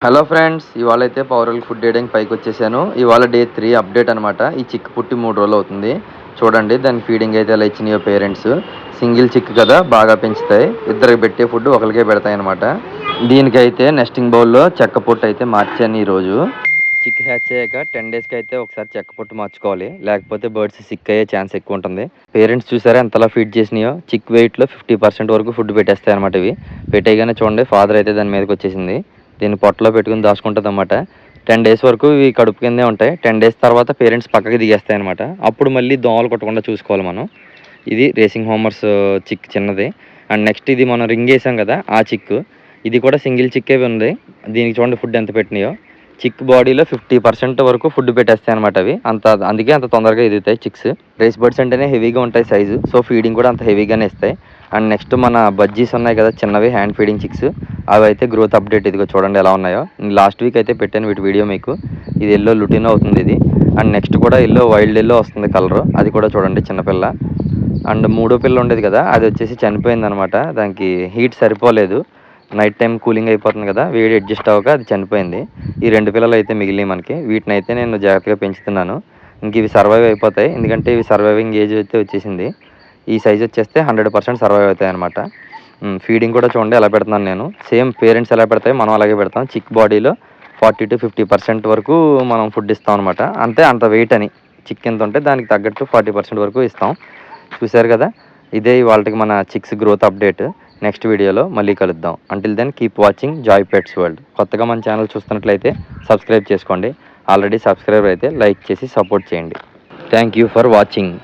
Hello friends, ఇవాళైతే పౌరల్ food dating పైకి వచ్చేసాను. ఇవాళ డే 3 అప్డేట్ అనమాట. ఈ చిక్ పుట్టి 3 రోజులు అవుతుంది. చూడండి దాని ఫీడింగ్ అయితే ఎలా ఇచ్చినాయో పేరెంట్స్. సింగిల్ చిక్ కదా, బాగా పెంచుతాయి. ఇద్దరికి పెట్టే ఫుడ్ ఒకరికే పెడతాయి అనమాట. దీనికైతే నెస్టింగ్ బౌల్లో చెక్క పొట్టు అయితే మార్చాను ఈరోజు. చిక్ హ్యాచ్ అయ్యాక 10 డేస్కి అయితే ఒకసారి చెక్క పొట్టు మార్చుకోవాలి, లేకపోతే బర్డ్స్ సిక్ అయ్యే ఛాన్స్ ఎక్కువ ఉంటుంది. పేరెంట్స్ చూసారా ఎంతలా ఫీడ్ చేసినాయో. చిక్ వెయిట్లో 50% వరకు ఫుడ్ పెట్టేస్తాయి అనమాట. ఇవి పెట్టేయగానే చూడండి ఫాదర్ అయితే దాని మీదకి వచ్చేసింది. దీన్ని పొట్టలో పెట్టుకుని దాచుకుంటుంది అనమాట. 10 డేస్ వరకు ఇవి కడుపు కిందే ఉంటాయి. 10 డేస్ తర్వాత పేరెంట్స్ పక్కకి దిగేస్తాయి అనమాట. అప్పుడు మళ్ళీ దోమలు కొట్టకుండా చూసుకోవాలి మనం. ఇది రేసింగ్ హోమర్స్ చిక్ చిన్నది. అండ్ నెక్స్ట్ ఇది మనం రింగ్ వేసాం కదా, ఆ చిక్. ఇది కూడా సింగిల్ చిక్కే ఉంది. దీనికి చూడండి ఫుడ్ ఎంత పెట్టినాయో. చిక్ బాడీలో 50% వరకు ఫుడ్ పెట్టేస్తాయి అనమాట అవి. అందుకే అంత తొందరగా ఎదుగుతాయి చిక్స్. రేస్ బర్డ్స్ అంటేనే హెవీగా ఉంటాయి సైజు, సో ఫీడింగ్ కూడా అంత హెవీగానే ఇస్తాయి. అండ్ నెక్స్ట్ మన బజ్జీస్ ఉన్నాయి కదా చిన్నవి, హ్యాండ్ ఫీడింగ్ చిక్స్. అవి అయితే గ్రోత్ అప్డేట్ ఇదిగో చూడండి ఎలా ఉన్నాయో. లాస్ట్ వీక్ అయితే పెట్టాను వీటి వీడియో మీకు. ఇది ఎల్లో లుటినో అవుతుంది ఇది. అండ్ నెక్స్ట్ కూడా ఎల్లో, వైల్డ్ ఎల్లో వస్తుంది కలర్. అది కూడా చూడండి చిన్నపిల్ల. అండ్ మూడో పిల్ల ఉండేది కదా, అది వచ్చేసి చనిపోయింది అనమాట. దానికి హీట్ సరిపోలేదు. నైట్ టైం కూలింగ్ అయిపోతుంది కదా, వేడి అడ్జస్ట్ అవ్వక అది చనిపోయింది. ఈ 2 పిల్లలు అయితే మిగిలినాయి మనకి. వీటిని అయితే నేను జాగ్రత్తగా పెంచుతున్నాను. ఇంక ఇవి సర్వైవ్ అయిపోతాయి, ఎందుకంటే ఇవి సర్వైవింగ్ ఏజ్ అయితే వచ్చేసింది. ఈ సైజ్ వచ్చేస్తే 100% సర్వైవ్ అవుతాయి అనమాట. ఫీడింగ్ కూడా చూడండి ఎలా పెడుతున్నాను నేను. సేమ్ పేరెంట్స్ ఎలా పెడతాయి మనం అలాగే పెడతాం. చిక్ బాడీలో 40-50% వరకు మనం ఫుడ్ ఇస్తాం అనమాట. అంతే, అంత వెయిట్ అని. చిక్ ఎంత ఉంటే దానికి తగ్గట్టు 40% వరకు ఇస్తాం. చూశారు కదా, ఇదే ఇవాళకి మన చిక్స్ గ్రోత్ అప్డేట్. నెక్స్ట్ వీడియోలో మళ్ళీ కలుద్దాం. Until then keep watching joy pets world. కొత్తగా మన ఛానల్ చూస్తున్నట్లయితే సబ్స్క్రైబ్ చేసుకోండి. ఆల్రెడీ సబ్స్క్రైబర్ అయితే లైక్ చేసి సపోర్ట్ చేయండి. Thank you for watching.